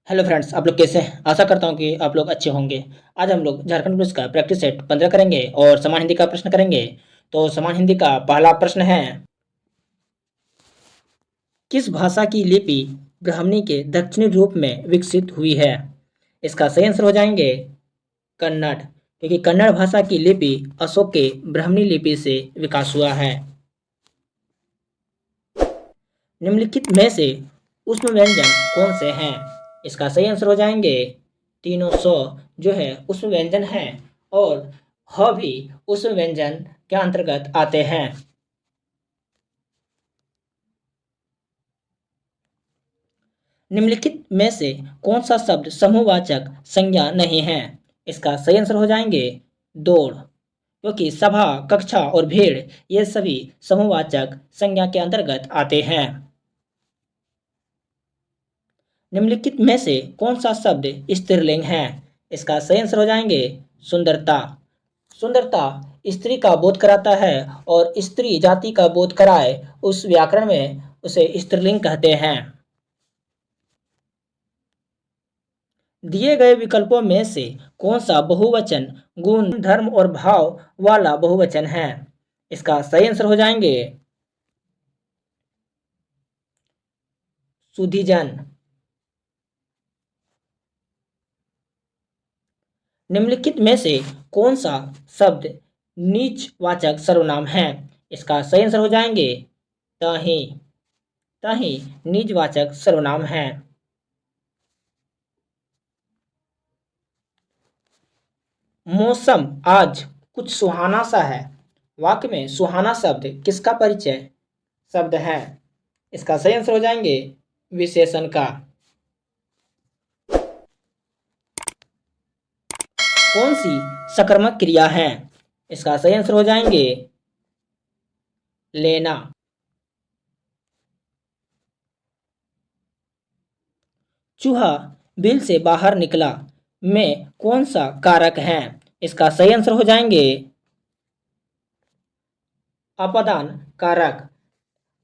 Hello friends, आप लोग कैसे हैं? आशा करता हूँ कि आप लोग अच्छे होंगे। आज हम लोग झारखंड पुलिस का प्रैक्टिस सेट 15 करेंगे और समान हिंदी का प्रश्न करेंगे। तो समान हिंदी का पहला प्रश्न है, किस भाषा की लिपि ब्राह्मणी के दक्षिणी रूप में विकसित हुई है? इसका सही आंसर हो जाएंगे कन्नड़, क्योंकि कन्नड़ भाषा की लिपि अशोक के ब्राह्मणी लिपि से विकास हुआ है। निम्नलिखित में से उष्म व्यंजन कौन से हैं? इसका सही आंसर हो जाएंगे तीनों सौ, जो है उष्म व्यंजन है, और ह भी उष्म व्यंजन के अंतर्गत आते हैं। निम्नलिखित में से कौन सा शब्द समूहवाचक संज्ञा नहीं है? इसका सही आंसर हो जाएंगे दौड़, क्योंकि सभा, कक्षा और भीड़ ये सभी समूहवाचक संज्ञा के अंतर्गत आते हैं। निम्नलिखित में से कौन सा शब्द स्त्रीलिंग है? इसका सही आंसर हो जाएंगे सुंदरता। सुंदरता स्त्री का बोध कराता है, और स्त्री जाति का बोध कराए उस व्याकरण में उसे स्त्रीलिंग कहते हैं। दिए गए विकल्पों में से कौन सा बहुवचन गुण, धर्म और भाव वाला बहुवचन है? इसका सही आंसर हो जाएंगे सुधीजन। निम्नलिखित में से कौन सा शब्द नीचवाचक सर्वनाम है? इसका सही आंसर हो जाएंगे तही। तही नीचवाचक सर्वनाम है। मौसम आज कुछ सुहाना सा है। वाक्य में सुहाना शब्द किसका परिचय शब्द है? इसका सही आंसर हो जाएंगे विशेषण का। कौन सी सकर्मक क्रिया है? इसका सही आंसर हो जाएंगे लेना। चूहा बिल से बाहर निकला में कौन सा कारक है? इसका सही आंसर हो जाएंगे अपादान कारक।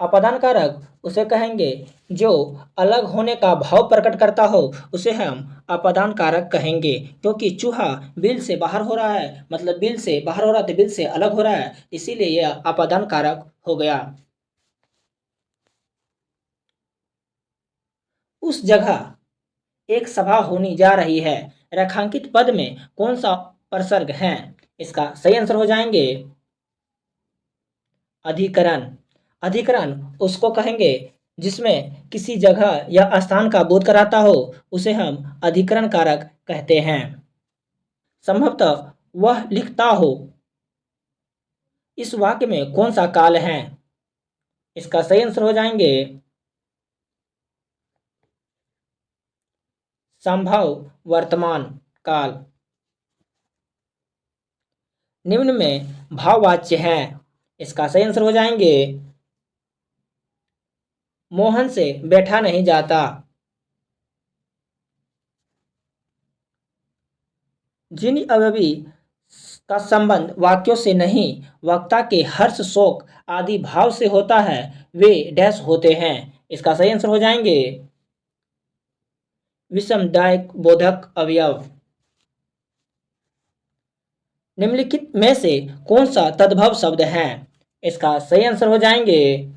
अपादान कारक उसे कहेंगे जो अलग होने का भाव प्रकट करता हो, उसे हम अपादान कारक कहेंगे। क्योंकि चूहा बिल से बाहर हो रहा है, मतलब बिल से बाहर हो रहा है तो बिल से अलग हो रहा है, इसीलिए यह अपादान कारक हो गया। उस जगह एक सभा होने जा रही है। रेखांकित पद में कौन सा प्रसर्ग है? इसका सही आंसर हो जाएंगे अधिकरण। अधिकरण उसको कहेंगे जिसमें किसी जगह या स्थान का बोध कराता हो, उसे हम अधिकरण कारक कहते हैं। संभवतः वह लिखता हो इस वाक्य में कौन सा काल है? इसका सही आंसर हो जाएंगे संभव वर्तमान काल। निम्न में भाववाच्य है। इसका सही आंसर हो जाएंगे मोहन से बैठा नहीं जाता। जिन अवयवी का संबंध वाक्यों से नहीं, वक्ता के हर्ष, शोक आदि भाव से होता है, वे डैश होते हैं। इसका सही आंसर हो जाएंगे विषमदायक बोधक अवयव। निम्नलिखित में से कौन सा तद्भव शब्द है? इसका सही आंसर हो जाएंगे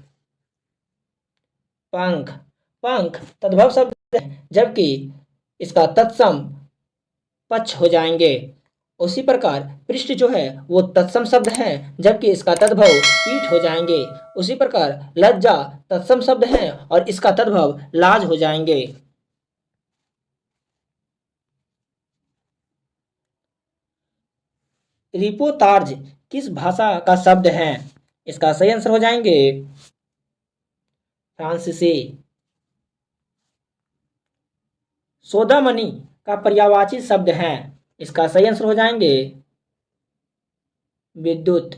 पंख। पंख तद्भव शब्द है, जबकि इसका तत्सम पक्ष हो जाएंगे। उसी प्रकार पृष्ठ जो है वो तत्सम शब्द है, जबकि इसका तद्भव पीठ हो जाएंगे। उसी प्रकार लज्जा तत्सम शब्द है और इसका तद्भव लाज हो जाएंगे। रिपोर्ताज किस भाषा का शब्द है? इसका सही आंसर हो जाएंगे फ्रांसीसी। सोदामणि का पर्यायवाची शब्द है। इसका सही आंसर हो जाएंगे विद्युत।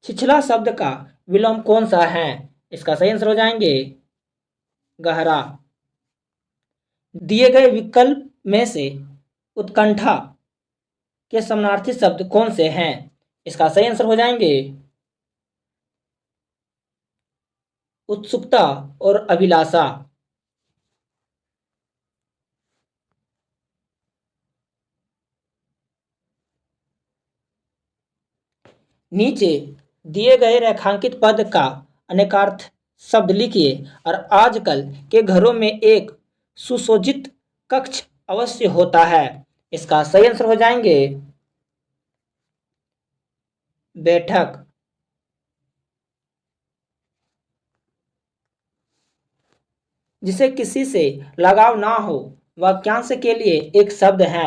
छिछला शब्द का विलोम कौन सा है? इसका सही आंसर हो जाएंगे गहरा। दिए गए विकल्प में से उत्कंठा के समानार्थी शब्द कौन से हैं? इसका सही आंसर हो जाएंगे उत्सुकता और अभिलाषा। नीचे दिए गए रेखांकित पद का अनेकार्थ शब्द लिखिए और आजकल के घरों में एक सुसज्जित कक्ष अवश्य होता है। इसका सही आंसर हो जाएंगे बैठक। जिसे किसी से लगाव ना हो वाक्यांश के लिए एक शब्द है।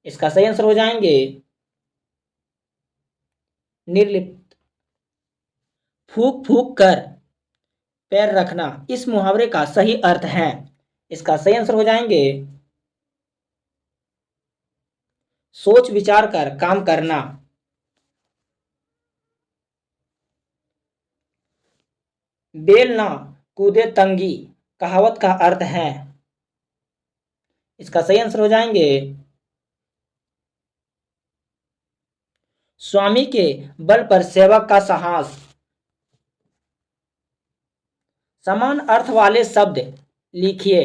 इसका सही आंसर हो जाएंगे निर्लिप्त। फूक फूक कर पैर रखना इस मुहावरे का सही अर्थ है। इसका सही आंसर हो जाएंगे सोच विचार कर काम करना। बेल ना कूदे तंगी कहावत का अर्थ है। इसका सही आंसर हो जाएंगे स्वामी के बल पर सेवक का साहस। समान अर्थ वाले शब्द लिखिए।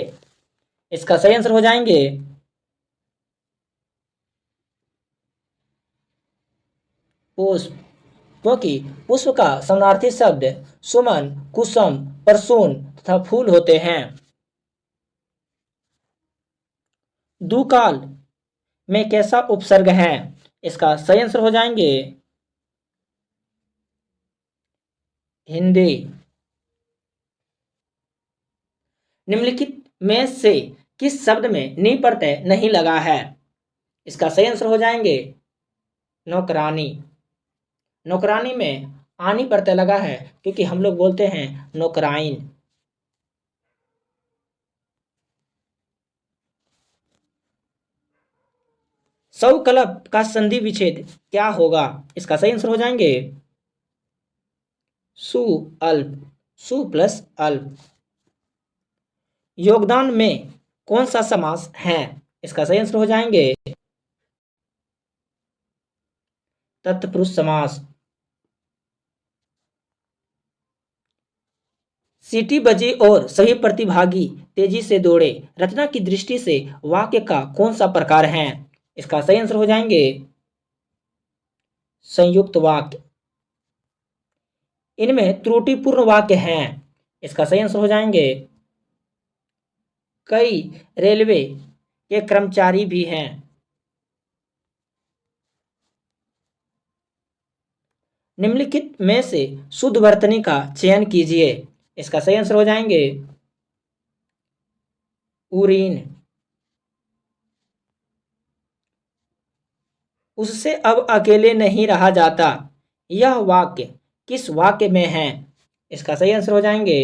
इसका सही आंसर हो जाएंगे पुष्प, क्योंकि पुष्प का समानार्थी शब्द सुमन, कुसुम, परसून तथा फूल होते हैं। दुकाल में कैसा उपसर्ग है? इसका सही आंसर हो जाएंगे हिंदी। निम्नलिखित में से किस शब्द में नी प्रत्यय नहीं लगा है? इसका सही आंसर हो जाएंगे नौकरानी। नौकरानी में आनी प्रत्यय लगा है क्योंकि हम लोग बोलते हैं नौकराइन। सवकल्प का संधि विच्छेद क्या होगा? इसका सही आंसर हो जाएंगे सु अल्प। सु प्लस अल्प। योगदान में कौन सा समास है? इसका सही आंसर हो जाएंगे तत्पुरुष समास। सीटी बजी और सभी प्रतिभागी तेजी से दौड़े रचना की दृष्टि से वाक्य का कौन सा प्रकार है? इसका सही आंसर हो जाएंगे संयुक्त वाक्य। इनमें त्रुटिपूर्ण वाक्य हैं। इसका सही आंसर हो जाएंगे कई रेलवे के कर्मचारी भी हैं। निम्नलिखित में से शुद्ध वर्तनी का चयन कीजिए। इसका सही आंसर हो जाएंगे उरीन। उससे अब अकेले नहीं रहा जाता यह वाक्य किस वाक्य में है? इसका सही आंसर हो जाएंगे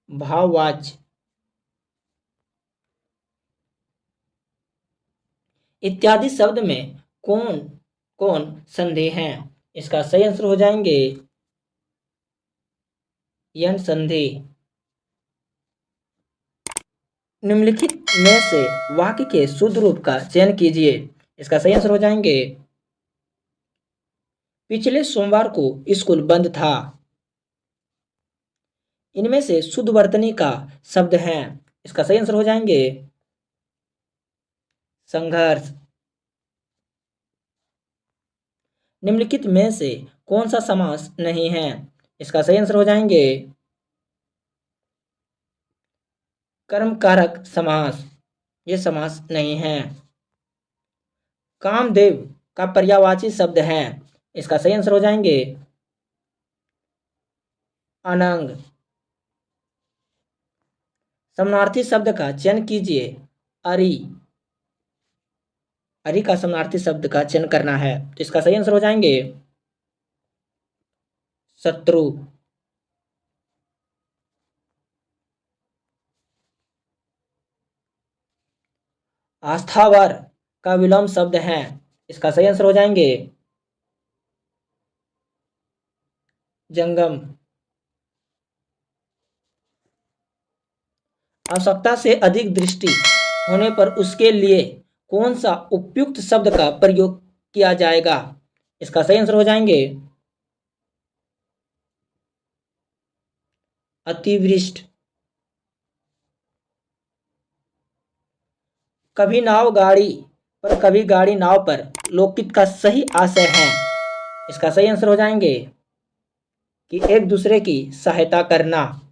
भाववाच्य। इत्यादि शब्द में कौन कौन संधि हैं? इसका सही आंसर हो जाएंगे यन संधि। निम्नलिखित में से वाक्य के शुद्ध रूप का चयन कीजिए। इसका सही आंसर हो जाएंगे पिछले सोमवार को स्कूल बंद था। इनमें से शुद्ध वर्तनी का शब्द है। इसका सही आंसर हो जाएंगे संघर्ष। निम्नलिखित में से कौन सा समास नहीं है? इसका सही आंसर हो जाएंगे कर्मकारक समास। ये समास नहीं है। कामदेव का पर्यायवाची शब्द है। इसका सही आंसर हो जाएंगे अनंग। समानार्थी शब्द का चयन कीजिए अरि। अरि का समानार्थी शब्द का चयन करना है तो इसका सही आंसर हो जाएंगे शत्रु। आस्थावर का विलोम शब्द है। इसका सही आंसर हो जाएंगे जंगम। आवश्यकता से अधिक दृष्टि होने पर उसके लिए कौन सा उपयुक्त शब्द का प्रयोग किया जाएगा? इसका सही आंसर हो जाएंगे अतिवृष्ट। कभी नाव गाड़ी पर कभी गाड़ी नाव पर लोकहित का सही आशय है? इसका सही आंसर हो जाएंगे कि एक दूसरे की सहायता करना।